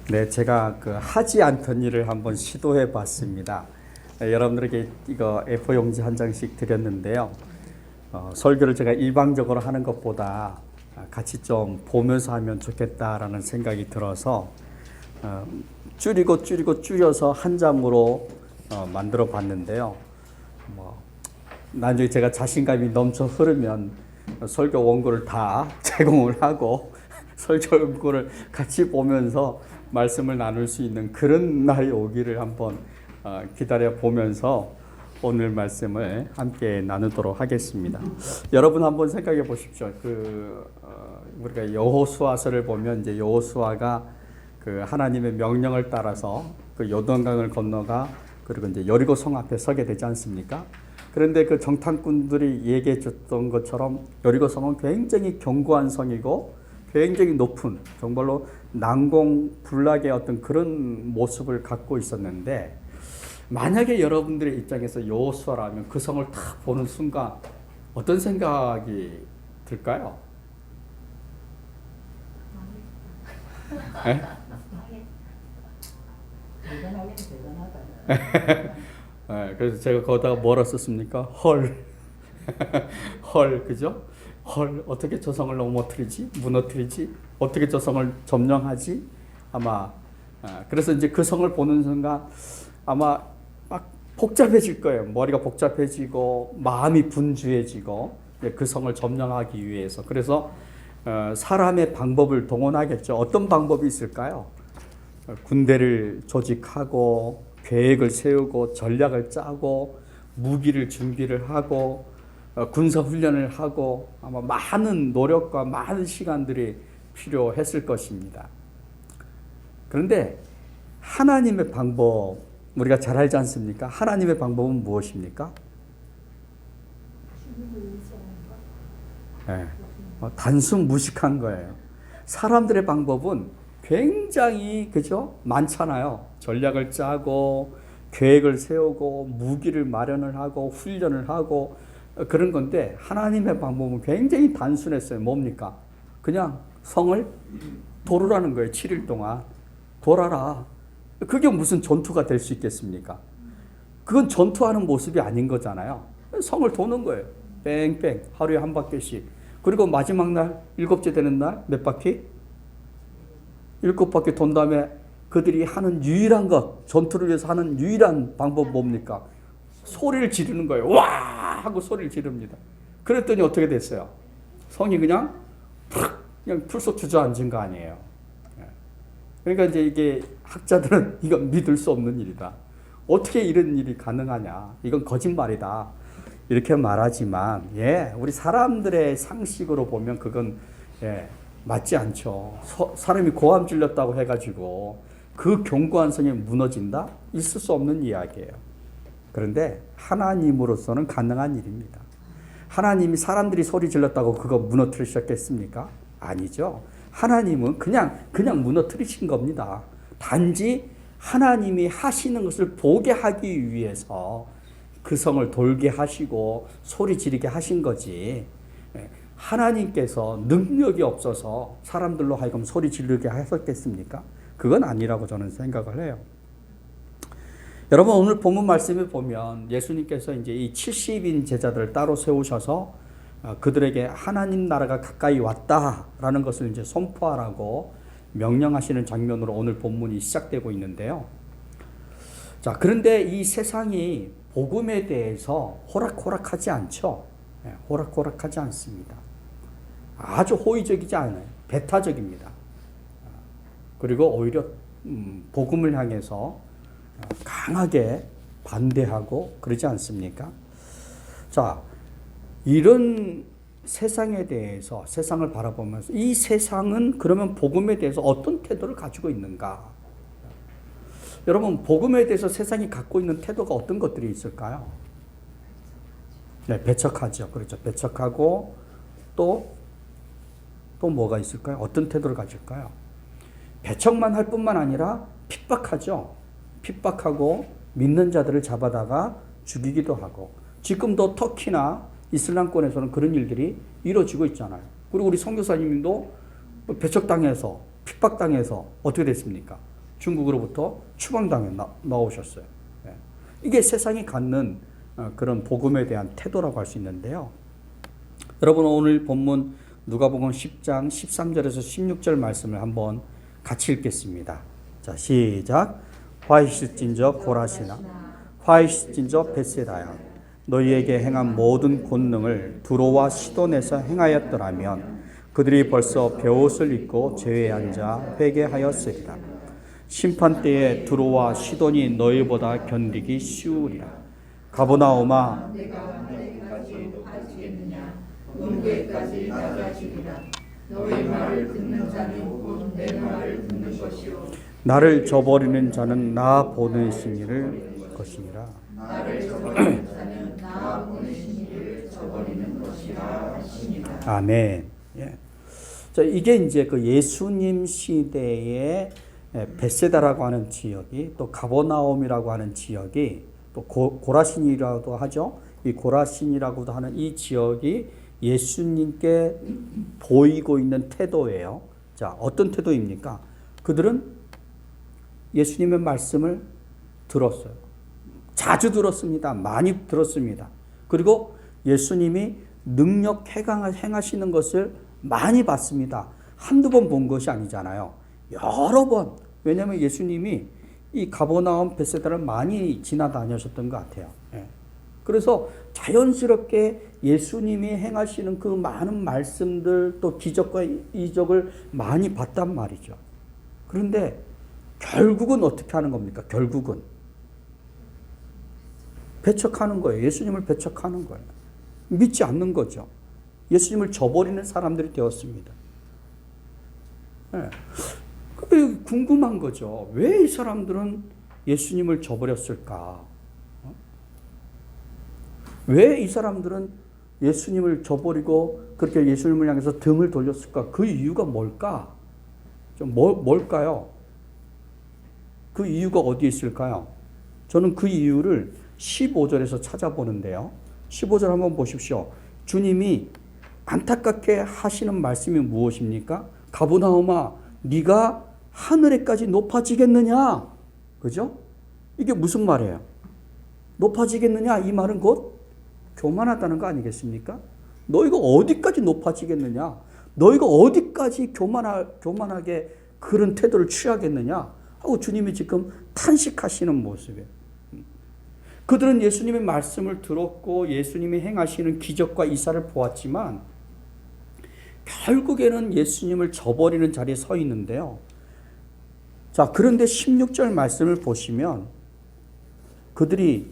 네, 제가 하지 않던 일을 한번 시도해 봤습니다. 여러분들에게 이거 A4 용지 한 장씩 드렸는데요. 설교를 제가 일방적으로 하는 것보다 같이 좀 보면서 하면 좋겠다라는 생각이 들어서 줄여서 한 장으로 만들어 봤는데요. 나중에 제가 자신감이 넘쳐 흐르면 설교 원고를 다 제공을 하고 설교 원고를 같이 보면서 말씀을 나눌 수 있는 그런 날이 오기를 한번 기다려 보면서 오늘 말씀을 함께 나누도록 하겠습니다. 여러분 한번 생각해 보십시오. 우리가 여호수아서를 보면 이제 여호수아가 하나님의 명령을 따라서 요단강을 건너가 그리고 이제 여리고 성 앞에 서게 되지 않습니까? 그런데 정탐꾼들이 얘기해 줬던 것처럼 여리고 성은 굉장히 견고한 성이고 굉장히 높은 정말로 난공불락의 어떤 그런 모습을 갖고 있었는데, 만약에 여러분들의 입장에서 여호수아라면 그 성을 딱 보는 순간 어떤 생각이 들까요? 네? 네, 그래서 제가 거기다가 뭐라 썼습니까? 헐. 헐, 그죠? 헐, 어떻게 저 성을 넘어뜨리지? 무너뜨리지? 어떻게 저 성을 점령하지? 아마, 그래서 이제 그 성을 보는 순간 아마 막 복잡해질 거예요. 머리가 복잡해지고, 마음이 분주해지고, 그 성을 점령하기 위해서. 그래서, 사람의 방법을 동원하겠죠. 어떤 방법이 있을까요? 군대를 조직하고, 계획을 세우고, 전략을 짜고, 무기를 준비를 하고, 군사훈련을 하고 아마 많은 노력과 많은 시간들이 필요했을 것입니다. 그런데 하나님의 방법, 우리가 잘 알지 않습니까? 하나님의 방법은 무엇입니까? 네, 단순 무식한 거예요. 사람들의 방법은 굉장히 그죠? 많잖아요. 전략을 짜고 계획을 세우고 무기를 마련을 하고 훈련을 하고 그런 건데, 하나님의 방법은 굉장히 단순했어요. 뭡니까? 그냥 성을 돌으라는 거예요. 7일 동안 돌아라. 그게 무슨 전투가 될 수 있겠습니까? 그건 전투하는 모습이 아닌 거잖아요. 성을 도는 거예요. 뺑뺑 하루에 한 바퀴씩. 그리고 마지막 날 7째 되는 날 몇 바퀴? 7바퀴 돈 다음에 그들이 하는 유일한 것, 전투를 위해서 하는 유일한 방법 뭡니까? 소리를 지르는 거예요. 와! 하고 소리를 지릅니다. 그랬더니 어떻게 됐어요? 성이 그냥 풀썩 주저앉은 거 아니에요. 그러니까 이제 이게 학자들은 이건 믿을 수 없는 일이다. 어떻게 이런 일이 가능하냐? 이건 거짓말이다. 이렇게 말하지만, 우리 사람들의 상식으로 보면 그건 맞지 않죠. 사람이 고함 질렀다고 해가지고 그 견고한 성이 무너진다? 있을 수 없는 이야기예요. 그런데 하나님으로서는 가능한 일입니다. 하나님이 사람들이 소리 질렀다고 그거 무너뜨리셨겠습니까? 아니죠. 하나님은 그냥 무너뜨리신 겁니다. 단지 하나님이 하시는 것을 보게 하기 위해서 그 성을 돌게 하시고 소리 지르게 하신 거지, 하나님께서 능력이 없어서 사람들로 하여금 소리 지르게 하셨겠습니까? 그건 아니라고 저는 생각을 해요. 여러분, 오늘 본문 말씀을 보면 예수님께서 이제 이 70인 제자들을 따로 세우셔서 그들에게 하나님 나라가 가까이 왔다라는 것을 이제 선포하라고 명령하시는 장면으로 오늘 본문이 시작되고 있는데요. 자, 그런데 이 세상이 복음에 대해서 호락호락하지 않죠. 호락호락하지 않습니다. 아주 호의적이지 않아요. 배타적입니다. 그리고 오히려 복음을 향해서 강하게 반대하고 그러지 않습니까? 자, 이런 세상에 대해서, 세상을 바라보면서 이 세상은 그러면 복음에 대해서 어떤 태도를 가지고 있는가? 여러분, 복음에 대해서 세상이 갖고 있는 태도가 어떤 것들이 있을까요? 네, 배척하죠. 그렇죠. 배척하고 또 뭐가 있을까요? 어떤 태도를 가질까요? 배척만 할 뿐만 아니라 핍박하죠. 핍박하고 믿는 자들을 잡아다가 죽이기도 하고, 지금도 터키나 이슬람권에서는 그런 일들이 이루어지고 있잖아요. 그리고 우리 선교사님도 배척당해서 핍박당해서 어떻게 됐습니까? 중국으로부터 추방당해 나오셨어요. 예. 이게 세상이 갖는 그런 복음에 대한 태도라고 할 수 있는데요. 여러분 오늘 본문 누가복음 10장 13절에서 16절 말씀을 한번 같이 읽겠습니다. 자, 시작. 화이시진저 고라시나 화이시진저 벳세다야 너희에게 행한 모든 권능을 두로와 시돈에서 행하였더라면 그들이 벌써 베옷을 입고 제회에 앉아 회개하였으리라. 심판 때에 두로와 시돈이 너희보다 견디기 쉬우리라. 가버나움아 문교까지 낮아지리라. 너희 말을 듣는 자는 곧 내 말을 듣는 것이요 나를 저버리는 자는 나 보내신 이를 것이니라. 나를 저버리는 자는 나 보내신 이를 저버리는 것이라 하시니라. 아멘. 예. 자, 이게 이제 그 예수님 시대의 벳세다라고 하는 지역이 또 가버나움이라고 하는 지역이 또 고라신이라고도 하죠. 이 고라신이라고도 하는 이 지역이 예수님께 보이고 있는 태도예요. 자, 어떤 태도입니까? 그들은 예수님의 말씀을 들었어요. 자주 들었습니다. 많이 들었습니다. 그리고 예수님이 능력 행하시는 것을 많이 봤습니다. 한두 번 본 것이 아니잖아요. 여러 번. 왜냐하면 예수님이 이 가버나움 벳세다를 많이 지나다니셨던 것 같아요. 예. 그래서 자연스럽게 예수님이 행하시는 그 많은 말씀들 또 기적과 이적을 많이 봤단 말이죠. 그런데 결국은 어떻게 하는 겁니까? 결국은 배척하는 거예요. 예수님을 배척하는 거예요. 믿지 않는 거죠. 예수님을 저버리는 사람들이 되었습니다. 네. 궁금한 거죠. 왜 이 사람들은 예수님을 저버렸을까? 왜 이 사람들은 예수님을 저버리고 그렇게 예수님을 향해서 등을 돌렸을까? 그 이유가 뭘까? 뭘까요? 그 이유가 어디에 있을까요? 저는 그 이유를 15절에서 찾아보는데요. 15절 한번 보십시오. 주님이 안타깝게 하시는 말씀이 무엇입니까? 가버나움아, 네가 하늘에까지 높아지겠느냐? 그죠? 이게 무슨 말이에요? 높아지겠느냐? 이 말은 곧 교만하다는 거 아니겠습니까? 너희가 어디까지 높아지겠느냐? 너희가 어디까지 교만하게 그런 태도를 취하겠느냐? 하고 주님이 지금 탄식하시는 모습이에요. 그들은 예수님의 말씀을 들었고 예수님이 행하시는 기적과 이사를 보았지만 결국에는 예수님을 저버리는 자리에 서 있는데요. 자, 그런데 16절 말씀을 보시면 그들이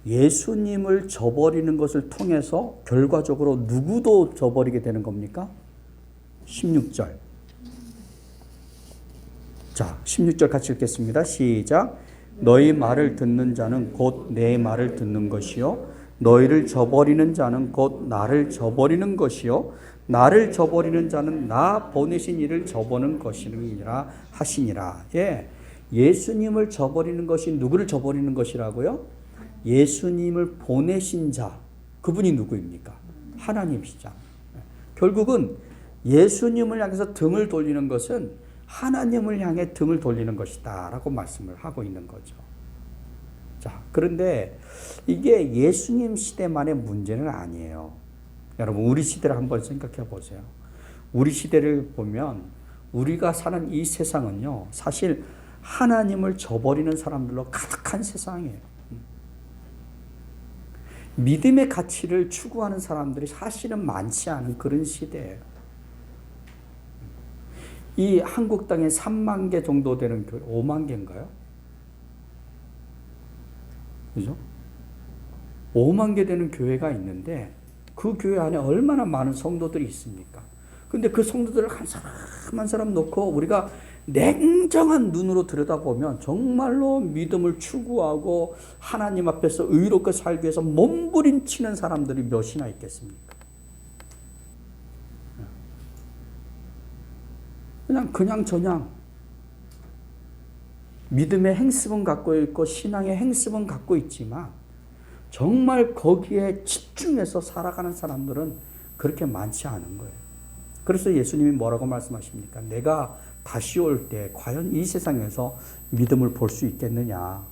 예수님을 저버리는 것을 통해서 결과적으로 누구도 저버리게 되는 겁니까? 16절. 자, 16절 같이 읽겠습니다. 시작. 너희 말을 듣는 자는 곧 내 말을 듣는 것이요 너희를 저버리는 자는 곧 나를 저버리는 것이요 나를 저버리는 자는 나 보내신 이를 저버리는 것이니라 하시니라. 예. 예수님을 저버리는 것이 누구를 저버리는 것이라고요? 예수님을 보내신 자. 그분이 누구입니까? 하나님이시죠. 결국은 예수님을 향해서 등을 돌리는 것은 하나님을 향해 등을 돌리는 것이다 라고 말씀을 하고 있는 거죠. 자, 그런데 이게 예수님 시대만의 문제는 아니에요. 여러분, 우리 시대를 한번 생각해 보세요. 우리 시대를 보면 우리가 사는 이 세상은요, 사실 하나님을 저버리는 사람들로 가득한 세상이에요. 믿음의 가치를 추구하는 사람들이 사실은 많지 않은 그런 시대예요. 이 한국 땅에 3만 개 정도 되는 교회, 5만 개인가요? 그죠? 5만 개 되는 교회가 있는데 그 교회 안에 얼마나 많은 성도들이 있습니까? 근데 그 성도들을 한 사람 한 사람 놓고 우리가 냉정한 눈으로 들여다보면 정말로 믿음을 추구하고 하나님 앞에서 의롭게 살기 위해서 몸부림치는 사람들이 몇이나 있겠습니까? 그냥 믿음의 행습은 갖고 있고 신앙의 행습은 갖고 있지만 정말 거기에 집중해서 살아가는 사람들은 그렇게 많지 않은 거예요. 그래서 예수님이 뭐라고 말씀하십니까? 내가 다시 올 때 과연 이 세상에서 믿음을 볼 수 있겠느냐.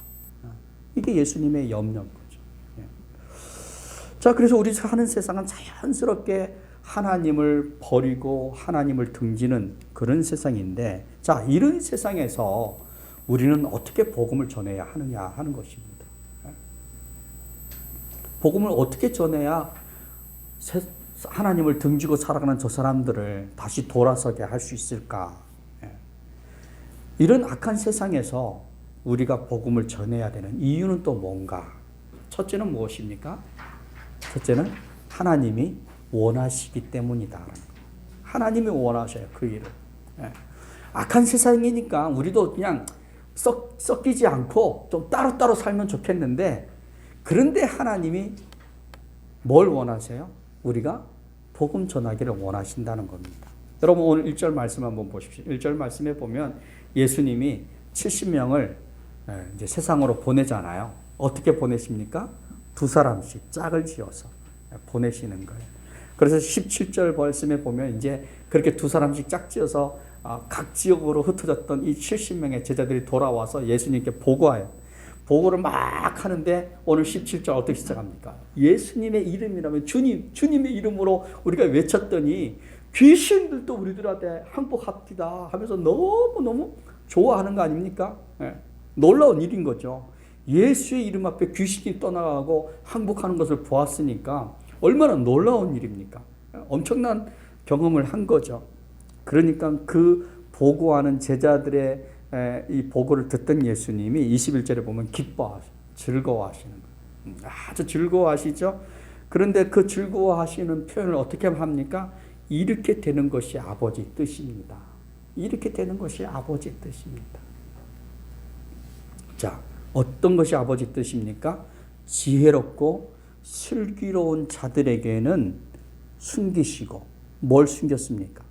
이게 예수님의 염려인 거죠. 자, 그래서 우리 사는 세상은 자연스럽게 하나님을 버리고 하나님을 등지는 그런 세상인데, 자, 이런 세상에서 우리는 어떻게 복음을 전해야 하느냐 하는 것입니다. 복음을 어떻게 전해야 하나님을 등지고 살아가는 저 사람들을 다시 돌아서게 할 수 있을까? 이런 악한 세상에서 우리가 복음을 전해야 되는 이유는 또 뭔가? 첫째는 무엇입니까? 첫째는 하나님이 원하시기 때문이다. 하나님이 원하셔요, 그 일을. 악한 세상이니까 우리도 그냥 섞이지 않고 좀 따로따로 살면 좋겠는데, 그런데 하나님이 뭘 원하세요? 우리가 복음 전하기를 원하신다는 겁니다. 여러분 오늘 1절 말씀 한번 보십시오. 1절 말씀에 보면 예수님이 70명을 이제 세상으로 보내잖아요. 어떻게 보내십니까? 2사람씩 짝을 지어서 보내시는 거예요. 그래서 17절 말씀에 보면 이제 그렇게 2사람씩 짝 지어서 각 지역으로 흩어졌던 이 70명의 제자들이 돌아와서 예수님께 보고해요. 보고를 막 하는데 오늘 17절 어떻게 시작합니까? 예수님의 이름이라면 주님의 이름으로 우리가 외쳤더니 귀신들도 우리들한테 항복합니다 하면서 너무너무 좋아하는 거 아닙니까? 놀라운 일인 거죠. 예수의 이름 앞에 귀신이 떠나가고 항복하는 것을 보았으니까 얼마나 놀라운 일입니까? 엄청난 경험을 한 거죠. 그러니까 그 보고하는 제자들의 이 보고를 듣던 예수님이 21절에 보면 즐거워하시는 거예요. 아주 즐거워하시죠. 그런데 그 즐거워하시는 표현을 어떻게 합니까? 이렇게 되는 것이 아버지 뜻입니다. 이렇게 되는 것이 아버지 뜻입니다. 자, 어떤 것이 아버지 뜻입니까? 지혜롭고 슬기로운 자들에게는 숨기시고, 뭘 숨겼습니까?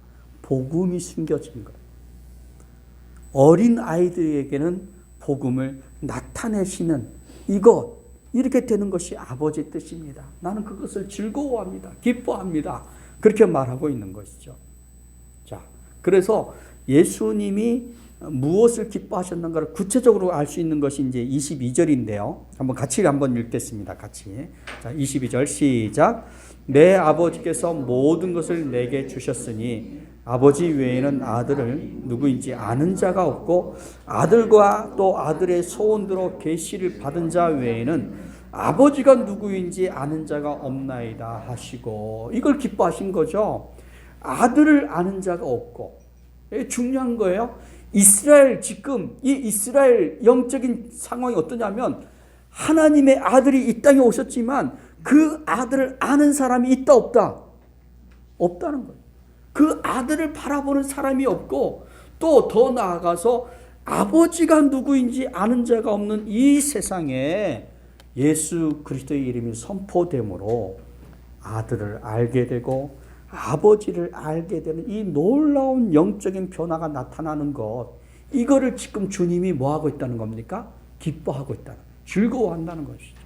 복음이 숨겨진 거예요. 어린 아이들에게는 복음을 나타내시는 이것, 이렇게 되는 것이 아버지 뜻입니다. 나는 그것을 즐거워합니다. 기뻐합니다. 그렇게 말하고 있는 것이죠. 자, 그래서 예수님이 무엇을 기뻐하셨는가를 구체적으로 알 수 있는 것이 이제 22절인데요. 같이 읽겠습니다. 같이. 자, 22절 시작. 내 아버지께서 모든 것을 내게 주셨으니 아버지 외에는 아들을 누구인지 아는 자가 없고 아들과 또 아들의 소원대로 계시를 받은 자 외에는 아버지가 누구인지 아는 자가 없나이다 하시고, 이걸 기뻐하신 거죠. 아들을 아는 자가 없고, 중요한 거예요. 지금 이 이스라엘 영적인 상황이 어떠냐면 하나님의 아들이 이 땅에 오셨지만 그 아들을 아는 사람이 있다 없다? 없다는 거예요. 그 아들을 바라보는 사람이 없고, 또 더 나아가서 아버지가 누구인지 아는 자가 없는 이 세상에 예수 그리스도의 이름이 선포됨으로 아들을 알게 되고 아버지를 알게 되는 이 놀라운 영적인 변화가 나타나는 것, 이거를 지금 주님이 뭐하고 있다는 겁니까? 기뻐하고 있다는, 즐거워한다는 것이죠.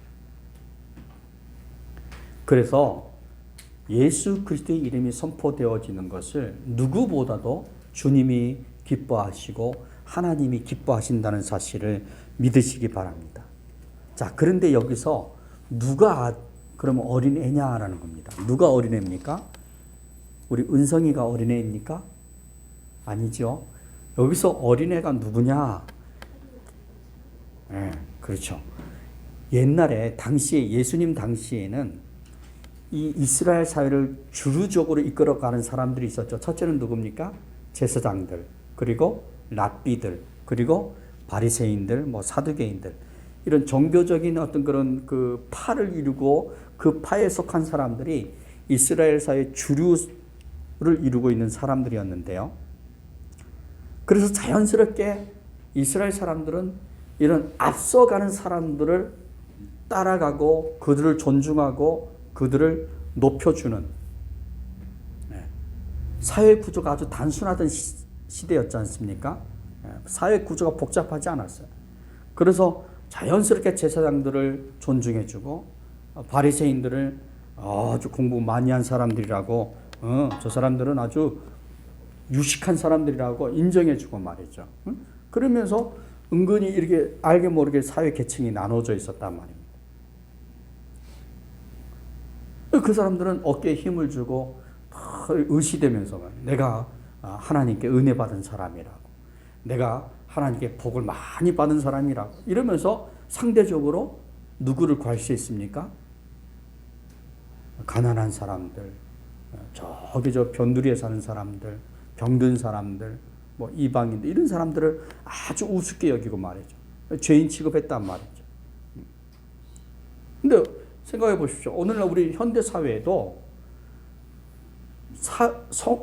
그래서 예수 그리스도의 이름이 선포되어지는 것을 누구보다도 주님이 기뻐하시고 하나님이 기뻐하신다는 사실을 믿으시기 바랍니다. 자, 그런데 여기서 누가 그러면 어린애냐라는 겁니다. 누가 어린애입니까? 우리 은성이가 어린애입니까? 아니죠. 여기서 어린애가 누구냐? 그렇죠. 옛날에 예수님 당시에는 이 이스라엘 사회를 주류적으로 이끌어가는 사람들이 있었죠. 첫째는 누굽니까? 제사장들, 그리고 랍비들, 그리고 바리새인들, 사두개인들, 이런 종교적인 어떤 그런 그 파를 이루고 그 파에 속한 사람들이 이스라엘 사회 주류를 이루고 있는 사람들이었는데요. 그래서 자연스럽게 이스라엘 사람들은 이런 앞서가는 사람들을 따라가고 그들을 존중하고 그들을 높여주는, 사회 구조가 아주 단순하던 시대였지 않습니까? 사회 구조가 복잡하지 않았어요. 그래서 자연스럽게 제사장들을 존중해주고 바리새인들을 아주 공부 많이 한 사람들이라고 저 사람들은 아주 유식한 사람들이라고 인정해주고 말이죠. 그러면서 은근히 이렇게 알게 모르게 사회 계층이 나눠져 있었단 말입니다. 그 사람들은 어깨에 힘을 주고 의시되면서 내가 하나님께 은혜 받은 사람이라고, 내가 하나님께 복을 많이 받은 사람이라고 이러면서 상대적으로 누구를 괄시했습니까? 가난한 사람들, 저기 저 변두리에 사는 사람들, 병든 사람들, 뭐 이방인들 이런 사람들을 아주 우습게 여기고 말이죠. 죄인 취급했단 말이죠. 근데 생각해 보십시오. 오늘날 우리 현대 사회에도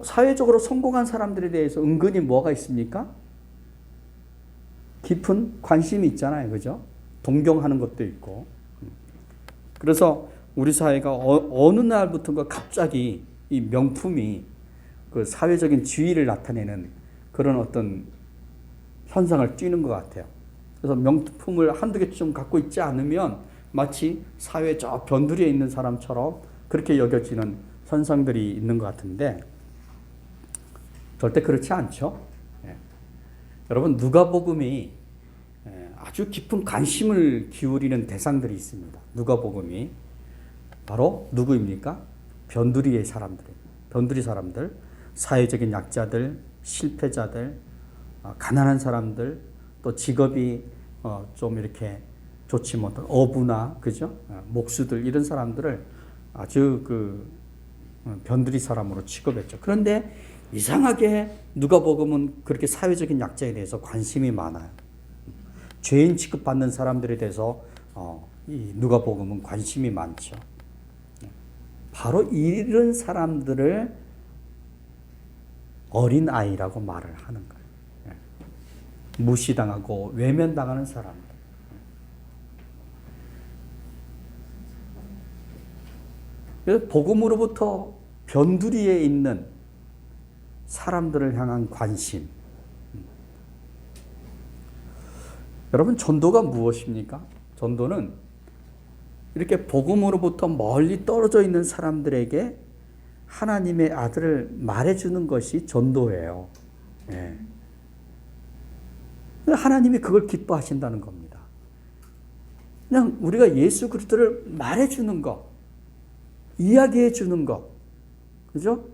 사회적으로 성공한 사람들에 대해서 은근히 뭐가 있습니까? 깊은 관심이 있잖아요. 그죠? 동경하는 것도 있고. 그래서 우리 사회가 어느 날부터인가 갑자기 이 명품이 그 사회적인 지위를 나타내는 그런 어떤 현상을 띠는 것 같아요. 그래서 명품을 한두 개쯤 갖고 있지 않으면 마치 사회 저 변두리에 있는 사람처럼 그렇게 여겨지는 현상들이 있는 것 같은데 절대 그렇지 않죠. 여러분 누가복음이 아주 깊은 관심을 기울이는 대상들이 있습니다. 누가복음이 바로 누구입니까? 변두리의 사람들, 변두리 사람들, 사회적인 약자들, 실패자들, 가난한 사람들, 또 직업이 좀 이렇게 좋지 못한 어부나 그죠? 목수들 이런 사람들을 아주 그 변두리 사람으로 취급했죠. 그런데 이상하게 누가복음은 그렇게 사회적인 약자에 대해서 관심이 많아요. 죄인 취급받는 사람들에 대해서 이 누가복음은 관심이 많죠. 바로 이런 사람들을 어린 아이라고 말을 하는 거예요. 무시당하고 외면당하는 사람들. 그래서 복음으로부터 변두리에 있는 사람들을 향한 관심. 여러분 전도가 무엇입니까? 전도는 이렇게 복음으로부터 멀리 떨어져 있는 사람들에게 하나님의 아들을 말해주는 것이 전도예요. 하나님이 그걸 기뻐하신다는 겁니다. 그냥 우리가 예수 그리스도를 말해주는 것, 이야기해주는 것, 그죠?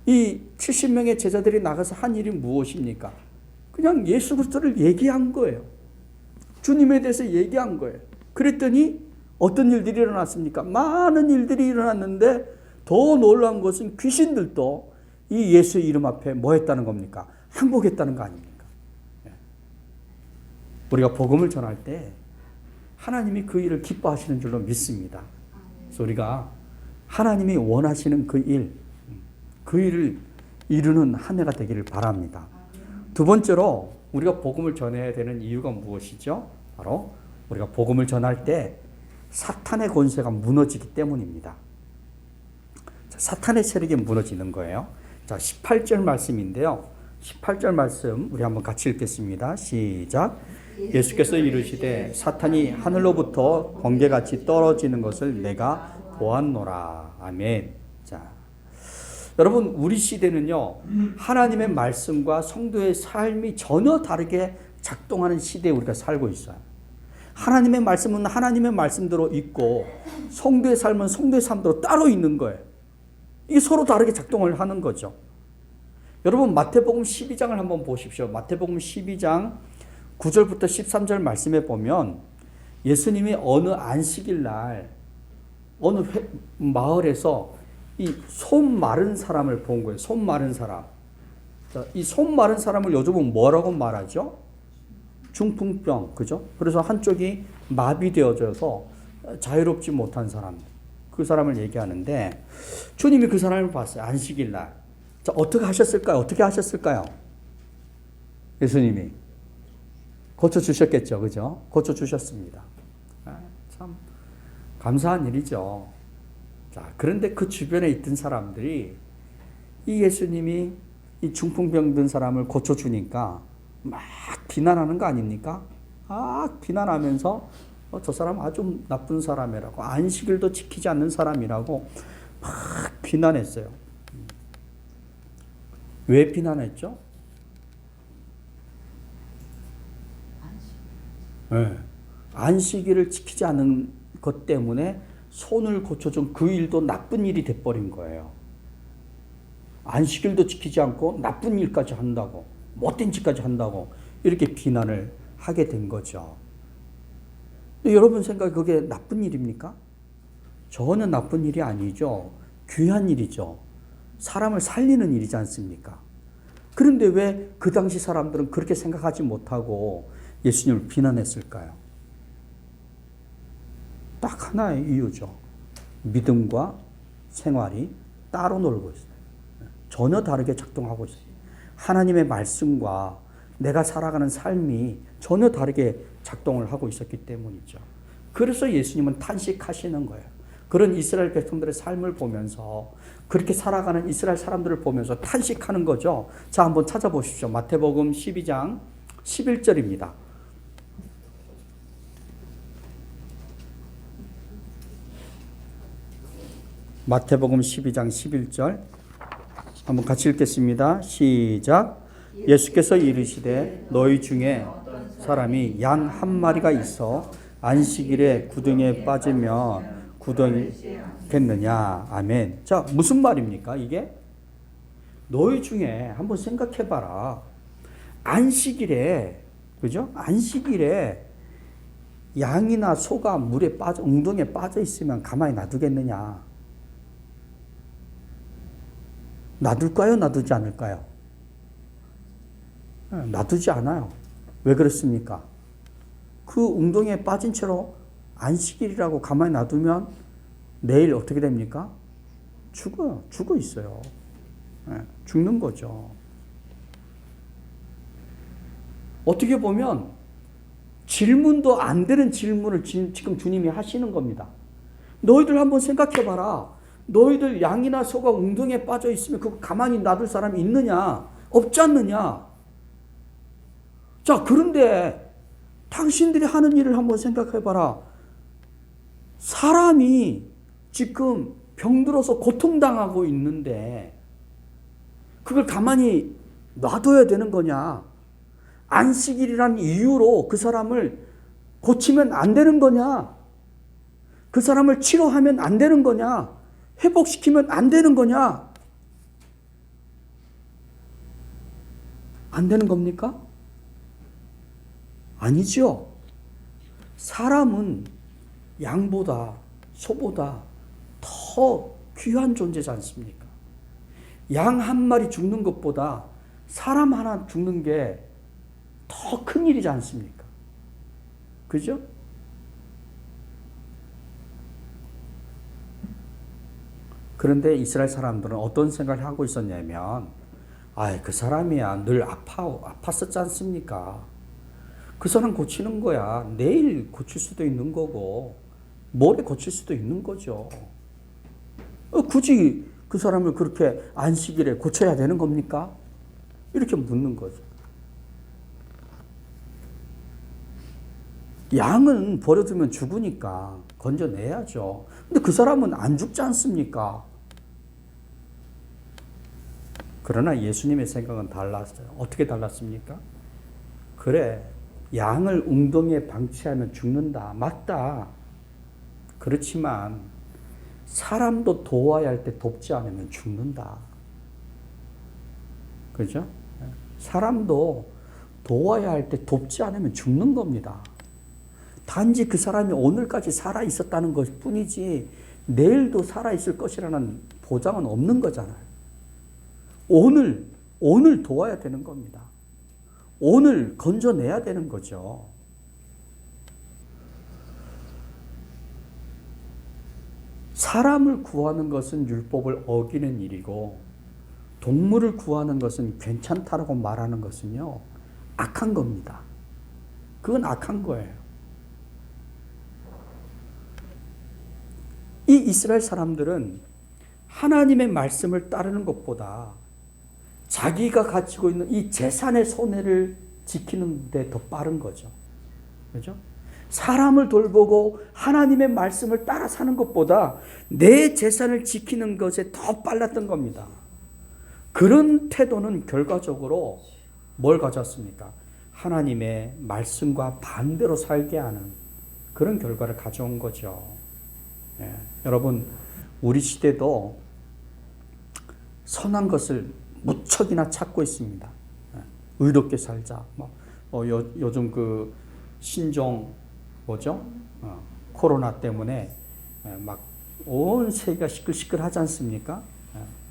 이 70명의 제자들이 나가서 한 일이 무엇입니까? 그냥 예수 그리스도를 얘기한 거예요. 주님에 대해서 얘기한 거예요. 그랬더니 어떤 일들이 일어났습니까? 많은 일들이 일어났는데 더 놀라운 것은 귀신들도 이 예수의 이름 앞에 뭐 했다는 겁니까? 항복했다는 거 아닙니까? 우리가 복음을 전할 때 하나님이 그 일을 기뻐하시는 줄로 믿습니다. 그래서 우리가 하나님이 원하시는 그 일을 이루는 한 해가 되기를 바랍니다. 두 번째로 우리가 복음을 전해야 되는 이유가 무엇이죠? 바로 우리가 복음을 전할 때 사탄의 권세가 무너지기 때문입니다. 사탄의 세력이 무너지는 거예요. 자, 18절 말씀인데요. 18절 말씀 우리 한번 같이 읽겠습니다. 시작. 예수께서 이르시되 사탄이 하늘로부터 번개같이 떨어지는 것을 내가 보았노라. 아멘. 자, 여러분 우리 시대는요 하나님의 말씀과 성도의 삶이 전혀 다르게 작동하는 시대에 우리가 살고 있어요. 하나님의 말씀은 하나님의 말씀대로 있고 성도의 삶은 성도의 삶대로 따로 있는 거예요. 이게 서로 다르게 작동을 하는 거죠. 여러분 마태복음 12장을 한번 보십시오. 마태복음 12장 9절부터 13절 말씀에 보면 예수님이 어느 안식일 날 어느 마을에서 이 손 마른 사람을 본 거예요. 손 마른 사람. 이 손 마른 사람을 요즘은 뭐라고 말하죠? 중풍병, 그죠? 그래서 한쪽이 마비되어져서 자유롭지 못한 사람, 그 사람을 얘기하는데 주님이 그 사람을 봤어요. 안식일 날. 자, 어떻게 하셨을까요? 어떻게 하셨을까요? 예수님이 고쳐주셨겠죠, 그죠? 고쳐주셨습니다. 참 감사한 일이죠. 자, 그런데 그 주변에 있던 사람들이 이 예수님이 이 중풍병 든 사람을 고쳐주니까 막 비난하는 거 아닙니까? 막 비난하면서 저 사람 아주 나쁜 사람이라고, 안식일도 지키지 않는 사람이라고 막 비난했어요. 왜 비난했죠? 네. 안식일을 지키지 않은 것 때문에 손을 고쳐준 그 일도 나쁜 일이 돼버린 거예요. 안식일도 지키지 않고 나쁜 일까지 한다고, 못된 짓까지 한다고 이렇게 비난을 하게 된 거죠. 여러분 생각에 그게 나쁜 일입니까? 저는 나쁜 일이 아니죠. 귀한 일이죠. 사람을 살리는 일이지 않습니까? 그런데 왜 그 당시 사람들은 그렇게 생각하지 못하고 예수님을 비난했을까요? 딱 하나의 이유죠. 믿음과 생활이 따로 놀고 있어요. 전혀 다르게 작동하고 있어요. 하나님의 말씀과 내가 살아가는 삶이 전혀 다르게 작동을 하고 있었기 때문이죠. 그래서 예수님은 탄식하시는 거예요. 그런 이스라엘 백성들의 삶을 보면서, 그렇게 살아가는 이스라엘 사람들을 보면서 탄식하는 거죠. 자, 한번 찾아보십시오. 마태복음 12장 11절입니다. 마태복음 12장 11절 한번 같이 읽겠습니다. 시작. 예수께서 이르시되 너희 중에 사람이 양 한 마리가 있어 안식일에 구덩이에 빠지면 구덩이겠느냐. 아멘. 자, 무슨 말입니까 이게? 너희 중에 한번 생각해 봐라. 안식일에, 그죠? 안식일에 양이나 소가 물에 빠져, 웅덩이에 빠져 있으면 가만히 놔두겠느냐? 놔둘까요? 놔두지 않을까요? 놔두지 않아요. 왜 그렇습니까? 그 웅덩이에 빠진 채로 안식일이라고 가만히 놔두면 내일 어떻게 됩니까? 죽어 있어요. 죽는 거죠. 어떻게 보면 질문도 안 되는 질문을 지금 주님이 하시는 겁니다. 너희들 한번 생각해 봐라. 너희들 양이나 소가 웅덩이에 빠져 있으면 그거 가만히 놔둘 사람이 있느냐? 없지 않느냐? 자, 그런데 당신들이 하는 일을 한번 생각해 봐라. 사람이 지금 병들어서 고통당하고 있는데 그걸 가만히 놔둬야 되는 거냐? 안식일이라는 이유로 그 사람을 고치면 안 되는 거냐? 그 사람을 치료하면 안 되는 거냐? 회복시키면 안 되는 거냐? 안 되는 겁니까? 아니죠. 사람은 양보다 소보다 더 귀한 존재지 않습니까? 양 한 마리 죽는 것보다 사람 하나 죽는 게 더 큰 일이지 않습니까? 그죠? 그런데 이스라엘 사람들은 어떤 생각을 하고 있었냐면, 그 사람이야 늘 아팠었지 않습니까? 그 사람 고치는 거야. 내일 고칠 수도 있는 거고 모레 고칠 수도 있는 거죠. 굳이 그 사람을 그렇게 안식일에 고쳐야 되는 겁니까? 이렇게 묻는 거죠. 양은 버려두면 죽으니까 건져내야죠. 근데 그 사람은 안 죽지 않습니까? 그러나 예수님의 생각은 달랐어요. 어떻게 달랐습니까? 그래, 양을 웅덩이에 방치하면 죽는다. 맞다. 그렇지만 사람도 도와야 할 때 돕지 않으면 죽는다. 그죠? 사람도 도와야 할 때 돕지 않으면 죽는 겁니다. 단지 그 사람이 오늘까지 살아 있었다는 것 뿐이지 내일도 살아 있을 것이라는 보장은 없는 거잖아요. 오늘 도와야 되는 겁니다. 오늘 건져내야 되는 거죠. 사람을 구하는 것은 율법을 어기는 일이고 동물을 구하는 것은 괜찮다라고 말하는 것은요, 악한 겁니다. 그건 악한 거예요. 이 이스라엘 사람들은 하나님의 말씀을 따르는 것보다 자기가 가지고 있는 이 재산의 손해를 지키는 데 더 빠른 거죠. 그죠? 사람을 돌보고 하나님의 말씀을 따라 사는 것보다 내 재산을 지키는 것에 더 빨랐던 겁니다. 그런 태도는 결과적으로 뭘 가졌습니까? 하나님의 말씀과 반대로 살게 하는 그런 결과를 가져온 거죠. 예, 여러분, 우리 시대도 선한 것을 무척이나 찾고 있습니다. 예, 의롭게 살자. 요즘 그 신종 뭐죠? 코로나 때문에 막 온 세계가 시끌시끌하지 않습니까?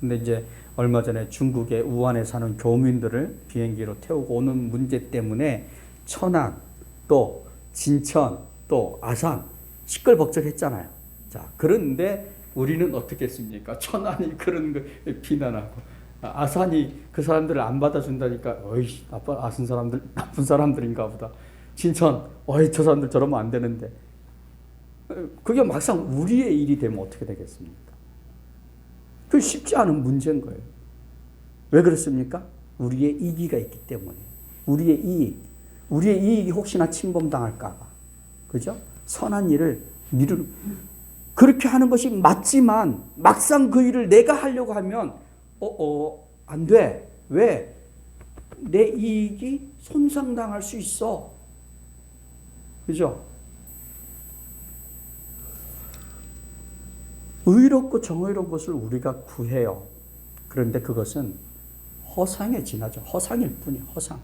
근데 이제 얼마 전에 중국의 우한에 사는 교민들을 비행기로 태우고 오는 문제 때문에 천안, 또 진천, 또 아산 시끌벅적했잖아요. 자, 그런데 우리는 어떻게 했습니까? 천안이 그런 거 비난하고 아산이 그 사람들을 안 받아준다니까 어이 아산 사람들 나쁜 사람들인가 보다. 진천 어이 저 사람들 저러면 안 되는데 그게 막상 우리의 일이 되면 어떻게 되겠습니까? 그 쉽지 않은 문제인 거예요. 왜 그렇습니까? 우리의 이기가 있기 때문에. 우리의 이익이 혹시나 침범당할까 봐. 그죠? 선한 일을 미루는 그렇게 하는 것이 맞지만 막상 그 일을 내가 하려고 하면 안 돼. 왜? 내 이익이 손상당할 수 있어. 그죠? 의롭고 정의로운 것을 우리가 구해요. 그런데 그것은 허상에 지나죠. 허상일 뿐이에요. 허상.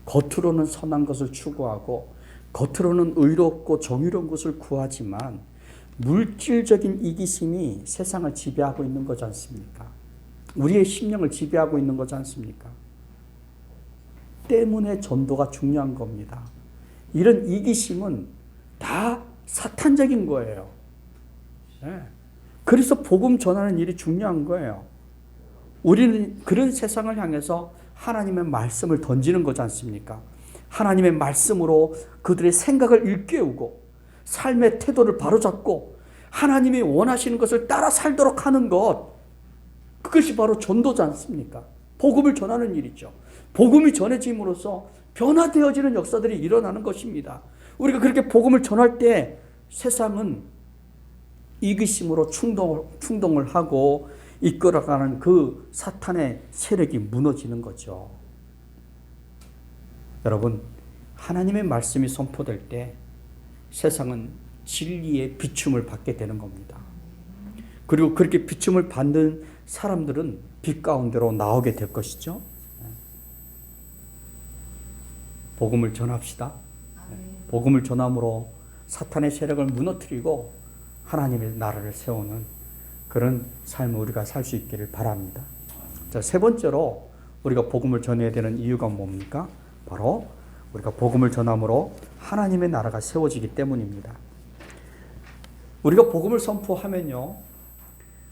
겉으로는 선한 것을 추구하고 겉으로는 의롭고 정의로운 것을 구하지만 물질적인 이기심이 세상을 지배하고 있는 거지 않습니까? 우리의 심령을 지배하고 있는 거지 않습니까? 때문에 전도가 중요한 겁니다. 이런 이기심은 다 사탄적인 거예요. 네. 그래서 복음 전하는 일이 중요한 거예요. 우리는 그런 세상을 향해서 하나님의 말씀을 던지는 거지 않습니까? 하나님의 말씀으로 그들의 생각을 일깨우고 삶의 태도를 바로잡고 하나님이 원하시는 것을 따라 살도록 하는 것, 그것이 바로 전도지 않습니까? 복음을 전하는 일이죠. 복음이 전해짐으로써 변화되어지는 역사들이 일어나는 것입니다. 우리가 그렇게 복음을 전할 때 세상은 이기심으로 충동을 하고 이끌어가는 그 사탄의 세력이 무너지는 거죠. 여러분, 하나님의 말씀이 선포될 때 세상은 진리의 비춤을 받게 되는 겁니다. 그리고 그렇게 비춤을 받는 사람들은 빛 가운데로 나오게 될 것이죠. 복음을 전합시다. 복음을 전함으로 사탄의 세력을 무너뜨리고 하나님의 나라를 세우는 그런 삶을 우리가 살 수 있기를 바랍니다. 자, 세 번째로 우리가 복음을 전해야 되는 이유가 뭡니까? 바로 우리가 복음을 전함으로 하나님의 나라가 세워지기 때문입니다. 우리가 복음을 선포하면요,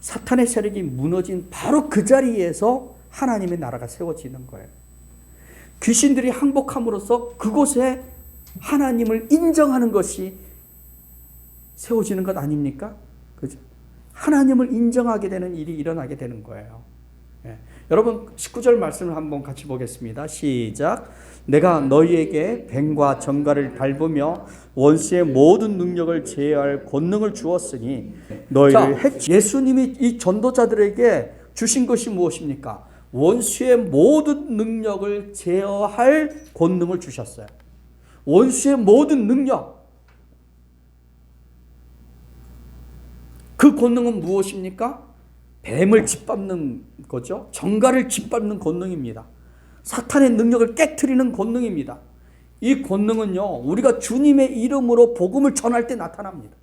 사탄의 세력이 무너진 바로 그 자리에서 하나님의 나라가 세워지는 거예요. 귀신들이 항복함으로써 그곳에 하나님을 인정하는 것이 세워지는 것 아닙니까? 그죠? 하나님을 인정하게 되는 일이 일어나게 되는 거예요. 예. 여러분 19절 말씀을 한번 같이 보겠습니다. 시작. 내가 너희에게 뱀과 정갈을 밟으며 원수의 모든 능력을 제어할 권능을 주었으니 너희를 예수님이 이 전도자들에게 주신 것이 무엇입니까? 원수의 모든 능력을 제어할 권능을 주셨어요. 원수의 모든 능력. 그 권능은 무엇입니까? 뱀을 짓밟는 거죠. 정갈을 짓밟는 권능입니다. 사탄의 능력을 깨트리는 권능입니다. 이 권능은요, 우리가 주님의 이름으로 복음을 전할 때 나타납니다.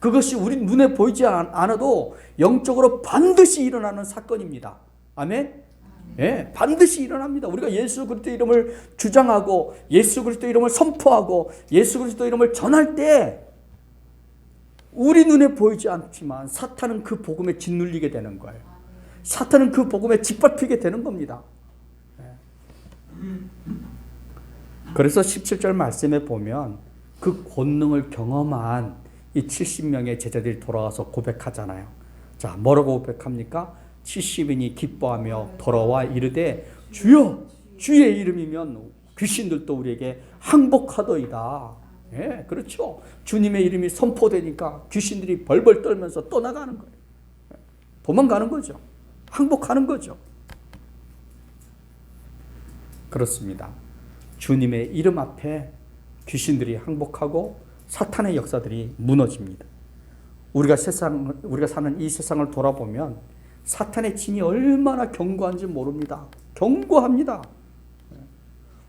그것이 우리 눈에 보이지 않아도 영적으로 반드시 일어나는 사건입니다. 아멘? 예, 반드시 일어납니다. 우리가 예수 그리스도 이름을 주장하고 예수 그리스도 이름을 선포하고 예수 그리스도 이름을 전할 때 우리 눈에 보이지 않지만 사탄은 그 복음에 짓눌리게 되는 거예요. 사탄은 그 복음에 짓밟히게 되는 겁니다. 그래서 17절 말씀에 보면 그 권능을 경험한 이 70명의 제자들이 돌아와서 고백하잖아요. 자, 뭐라고 고백합니까? 70인이 기뻐하며 돌아와 이르되 주여 주의 이름이면 귀신들도 우리에게 항복하더이다. 예, 그렇죠. 주님의 이름이 선포되니까 귀신들이 벌벌 떨면서 떠나가는 거예요. 도망가는 거죠. 항복하는 거죠. 그렇습니다. 주님의 이름 앞에 귀신들이 항복하고 사탄의 역사들이 무너집니다. 우리가 사는 이 세상을 돌아보면 사탄의 진이 얼마나 견고한지 모릅니다. 견고합니다.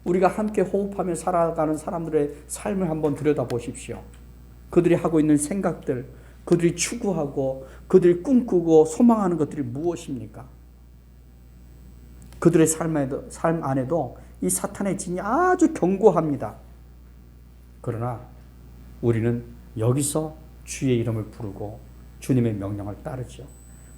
우리가 함께 호흡하며 살아가는 사람들의 삶을 한번 들여다보십시오. 그들이 하고 있는 생각들, 그들이 추구하고 그들이 꿈꾸고 소망하는 것들이 무엇입니까? 그들의 삶 안에도 이 사탄의 진이 아주 견고합니다. 그러나 우리는 여기서 주의 이름을 부르고 주님의 명령을 따르죠.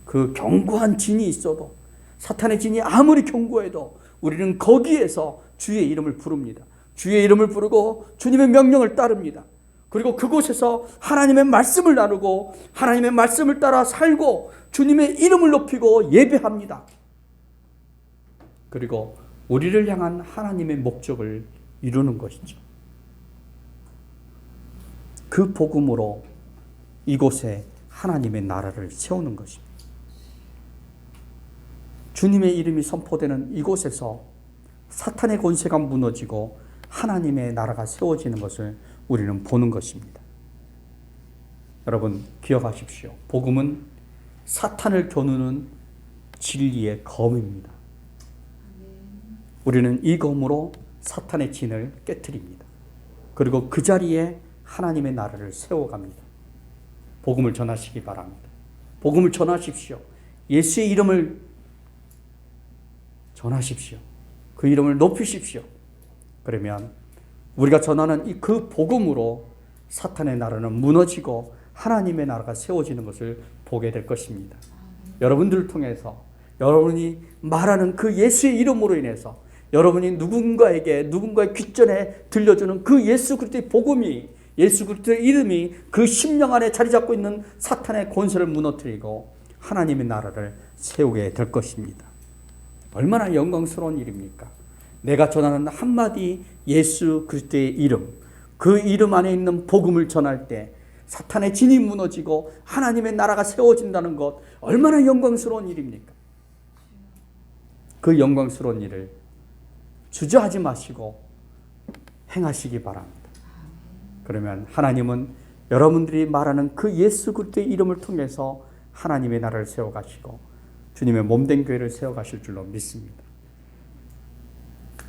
그 견고한 진이 있어도, 사탄의 진이 아무리 견고해도 우리는 거기에서 주의 이름을 부릅니다. 주의 이름을 부르고 주님의 명령을 따릅니다. 그리고 그곳에서 하나님의 말씀을 나누고 하나님의 말씀을 따라 살고 주님의 이름을 높이고 예배합니다. 그리고 우리를 향한 하나님의 목적을 이루는 것이죠. 그 복음으로 이곳에 하나님의 나라를 세우는 것입니다. 주님의 이름이 선포되는 이곳에서 사탄의 권세가 무너지고 하나님의 나라가 세워지는 것을 우리는 보는 것입니다. 여러분 기억하십시오. 복음은 사탄을 겨누는 진리의 검입니다. 우리는 이 검으로 사탄의 진을 깨트립니다. 그리고 그 자리에 하나님의 나라를 세워갑니다. 복음을 전하시기 바랍니다. 복음을 전하십시오. 예수의 이름을 전하십시오. 그 이름을 높이십시오. 그러면 우리가 전하는 그 복음으로 사탄의 나라는 무너지고 하나님의 나라가 세워지는 것을 보게 될 것입니다. 여러분들을 통해서 여러분이 말하는 그 예수의 이름으로 인해서 여러분이 누군가의 귓전에 들려주는 그 예수 그리스도의 복음이, 예수 그리스도의 이름이 그 심령 안에 자리 잡고 있는 사탄의 권세를 무너뜨리고 하나님의 나라를 세우게 될 것입니다. 얼마나 영광스러운 일입니까? 내가 전하는 한마디 예수 그리스도의 이름, 그 이름 안에 있는 복음을 전할 때 사탄의 진이 무너지고 하나님의 나라가 세워진다는 것, 얼마나 영광스러운 일입니까? 그 영광스러운 일을 주저하지 마시고 행하시기 바랍니다. 그러면 하나님은 여러분들이 말하는 그 예수 그리스도의 이름을 통해서 하나님의 나라를 세워가시고 주님의 몸된 교회를 세워가실 줄로 믿습니다.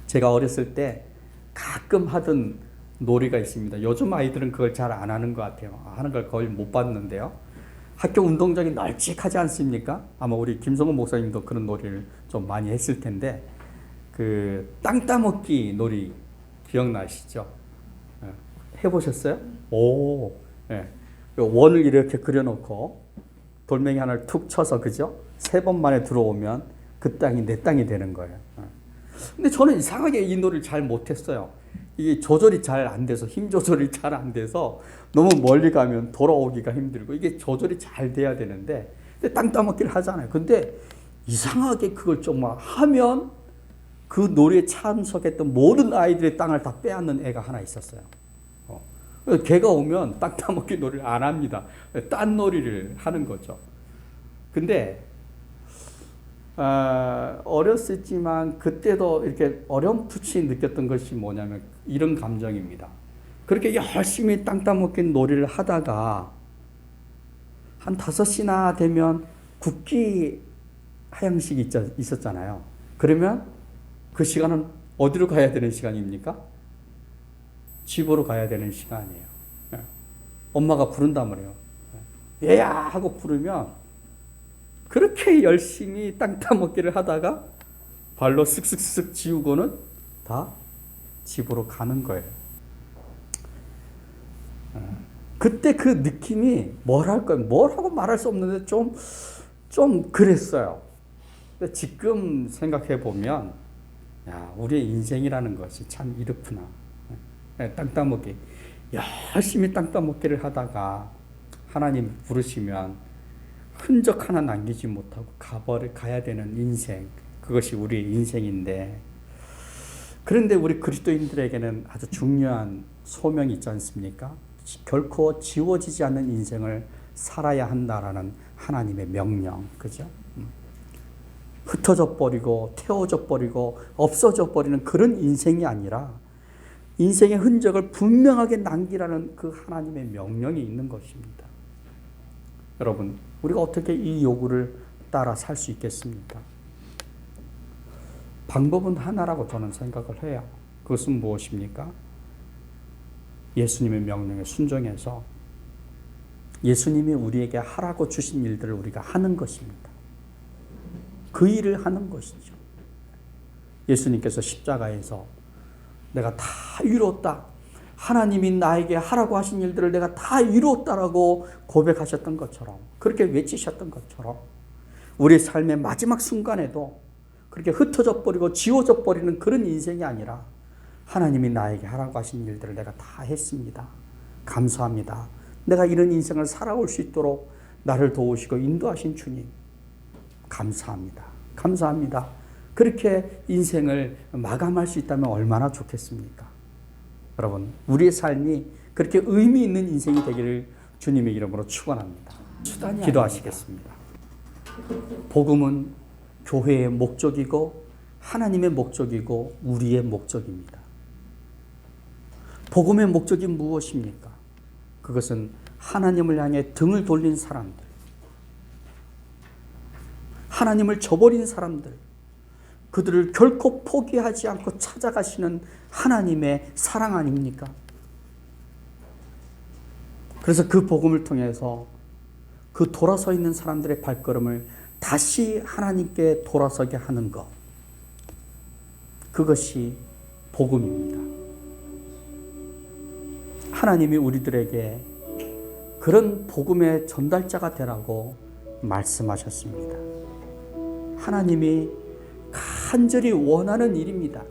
제가 어렸을 때 가끔 하던 놀이가 있습니다. 요즘 아이들은 그걸 잘 안 하는 것 같아요. 하는 걸 거의 못 봤는데요. 학교 운동장이 널찍하지 않습니까? 아마 우리 김성훈 목사님도 그런 놀이를 좀 많이 했을 텐데, 그 땅 따먹기 놀이 기억나시죠? 해보셨어요? 오, 네. 원을 이렇게 그려놓고 돌멩이 하나를 툭 쳐서, 그죠? 3번 만에 들어오면 그 땅이 내 땅이 되는 거예요. 근데 저는 이상하게 이 놀이를 잘 못했어요. 이게 조절이 잘 안 돼서, 힘 조절이 잘 안 돼서 너무 멀리 가면 돌아오기가 힘들고, 이게 조절이 잘 돼야 되는데, 근데 땅 따먹기를 하잖아요. 근데 이상하게 그걸 좀 하면 그 놀이에 참석했던 모든 아이들의 땅을 다 빼앗는 애가 하나 있었어요. 걔가 오면 땅 따먹기 놀이를 안 합니다. 딴 놀이를 하는 거죠. 근데 어렸었지만 그때도 이렇게 어렴풋이 느꼈던 것이 뭐냐면 이런 감정입니다. 그렇게 열심히 땅 따먹기 놀이를 하다가 한 5시나 되면 국기 하양식이 있었잖아요. 그러면 그 시간은 어디로 가야 되는 시간입니까? 집으로 가야 되는 시간이에요. 엄마가 부른단 말이에요. 얘야 하고 부르면 그렇게 열심히 땅 따먹기를 하다가 발로 쓱쓱쓱 지우고는 다 집으로 가는 거예요. 그때 그 느낌이 뭐라고 말할 수 없는데 좀 그랬어요. 근데 지금 생각해 보면, 야, 우리의 인생이라는 것이 참 이렇구나. 땅 따먹기. 열심히 땅 따먹기를 하다가 하나님 부르시면 흔적 하나 남기지 못하고 가야 되는 인생, 그것이 우리의 인생인데, 그런데 우리 그리스도인들에게는 아주 중요한 소명이 있지 않습니까? 결코 지워지지 않는 인생을 살아야 한다라는 하나님의 명령, 그죠? 흩어져 버리고 태워져 버리고 없어져 버리는 그런 인생이 아니라 인생의 흔적을 분명하게 남기라는 그 하나님의 명령이 있는 것입니다. 여러분, 우리가 어떻게 이 요구를 따라 살 수 있겠습니까? 방법은 하나라고 저는 생각을 해요. 그것은 무엇입니까? 예수님의 명령에 순종해서 예수님이 우리에게 하라고 주신 일들을 우리가 하는 것입니다. 그 일을 하는 것이죠. 예수님께서 십자가에서 내가 다 이루었다, 하나님이 나에게 하라고 하신 일들을 내가 다 이루었다라고 고백하셨던 것처럼, 그렇게 외치셨던 것처럼 우리 삶의 마지막 순간에도 그렇게 흩어져 버리고 지워져 버리는 그런 인생이 아니라 하나님이 나에게 하라고 하신 일들을 내가 다 했습니다. 감사합니다. 내가 이런 인생을 살아올 수 있도록 나를 도우시고 인도하신 주님, 감사합니다. 감사합니다. 그렇게 인생을 마감할 수 있다면 얼마나 좋겠습니까? 여러분, 우리의 삶이 그렇게 의미 있는 인생이 되기를 주님의 이름으로 축원합니다. 기도하시겠습니다. 복음은 교회의 목적이고 하나님의 목적이고 우리의 목적입니다. 복음의 목적이 무엇입니까? 그것은 하나님을 향해 등을 돌린 사람들, 하나님을 저버린 사람들, 그들을 결코 포기하지 않고 찾아가시는 하나님의 사랑 아닙니까? 그래서 그 복음을 통해서 그 돌아서 있는 사람들의 발걸음을 다시 하나님께 돌아서게 하는 것, 그것이 복음입니다. 하나님이 우리들에게 그런 복음의 전달자가 되라고 말씀하셨습니다. 하나님이 간절히 원하는 일입니다.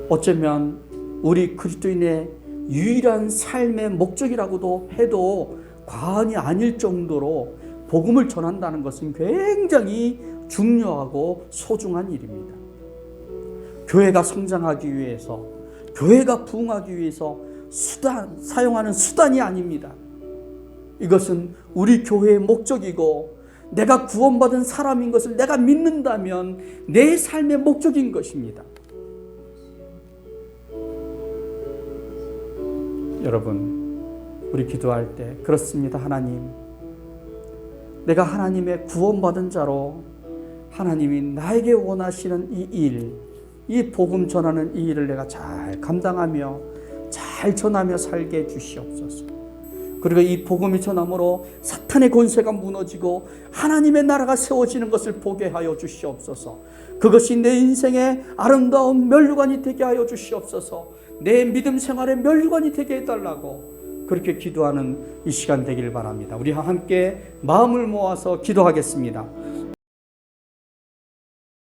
어쩌면 우리 그리스도인의 유일한 삶의 목적이라고도 해도 과언이 아닐 정도로 복음을 전한다는 것은 굉장히 중요하고 소중한 일입니다. 교회가 성장하기 위해서, 교회가 부흥하기 위해서 사용하는 수단이 아닙니다. 이것은 우리 교회의 목적이고 내가 구원받은 사람인 것을 내가 믿는다면 내 삶의 목적인 것입니다. 여러분, 우리 기도할 때 그렇습니다. 하나님, 내가 하나님의 구원받은 자로 하나님이 나에게 원하시는 이 일, 이 복음 전하는 이 일을 내가 잘 감당하며 잘 전하며 살게 해주시옵소서. 그리고 이 복음이 전함으로 사탄의 권세가 무너지고 하나님의 나라가 세워지는 것을 보게 하여 주시옵소서. 그것이 내 인생의 아름다운 면류관이 되게 하여 주시옵소서. 내 믿음 생활의 면류관이 되게 해달라고 그렇게 기도하는 이 시간 되길 바랍니다. 우리 함께 마음을 모아서 기도하겠습니다.